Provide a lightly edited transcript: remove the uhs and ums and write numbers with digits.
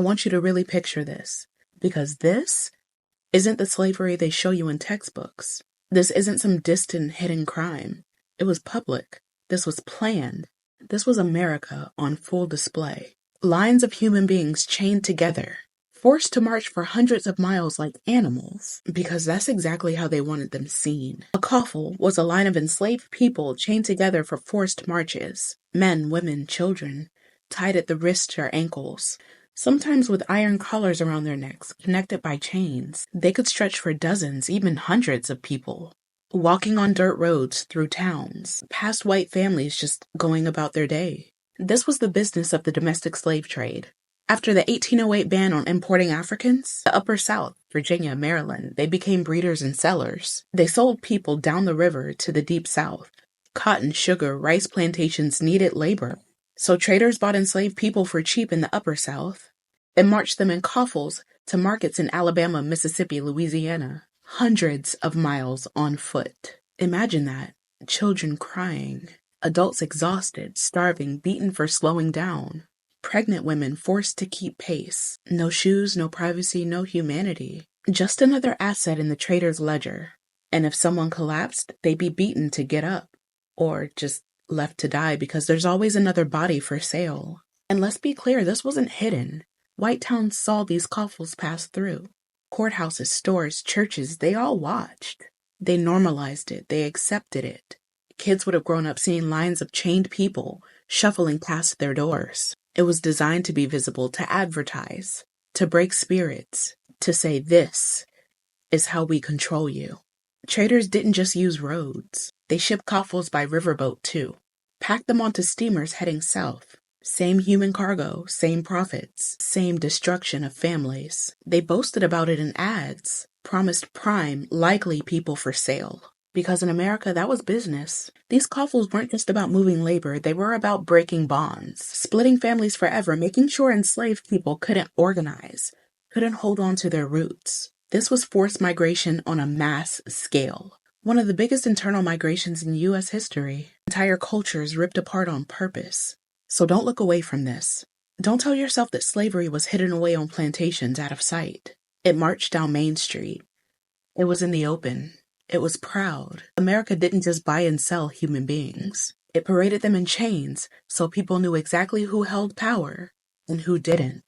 I want you to really picture this, because this isn't the slavery they show you in textbooks. This isn't some distant hidden crime. It was public. This was planned. This was America on full display. Lines of human beings chained together, forced to march for hundreds of miles like animals, because that's exactly how they wanted them seen. A coffle was a line of enslaved people chained together for forced marches. Men, women, children, tied at the wrists or ankles, sometimes with iron collars around their necks, connected by chains. They could stretch for dozens, even hundreds of people, walking on dirt roads through towns, past white families just going about their day. This was the business of the domestic slave trade. After the 1808 ban on importing Africans, the Upper South, Virginia, Maryland, they became breeders and sellers. They sold people down the river to the Deep South. Cotton, sugar, rice plantations needed labor, so traders bought enslaved people for cheap in the Upper South and marched them in coffles to markets in Alabama, Mississippi, Louisiana, hundreds of miles on foot. Imagine that. Children crying, adults exhausted, starving, beaten for slowing down. Pregnant women forced to keep pace. No shoes, no privacy, no humanity. Just another asset in the trader's ledger. And if someone collapsed, they'd be beaten to get up. Or just left to die because there's always another body for sale. And let's be clear, this wasn't hidden. White towns saw these coffles pass through. Courthouses, stores, churches, they all watched. They normalized it. They accepted it. Kids would have grown up seeing lines of chained people shuffling past their doors. It was designed to be visible, to advertise, to break spirits, to say this is how we control you. Traders didn't just use roads. They shipped coffles by riverboat too. Packed them onto steamers heading south. Same human cargo, same profits, same destruction of families. They boasted about it in ads, promised prime, likely people for sale. Because in America, that was business. These coffles weren't just about moving labor, they were about breaking bonds, splitting families forever, making sure enslaved people couldn't organize, couldn't hold on to their roots. This was forced migration on a mass scale. One of the biggest internal migrations in U.S. history. Entire cultures ripped apart on purpose. So don't look away from this. Don't tell yourself that slavery was hidden away on plantations out of sight. It marched down Main Street. It was in the open. It was proud. America didn't just buy and sell human beings. It paraded them in chains so people knew exactly who held power and who didn't.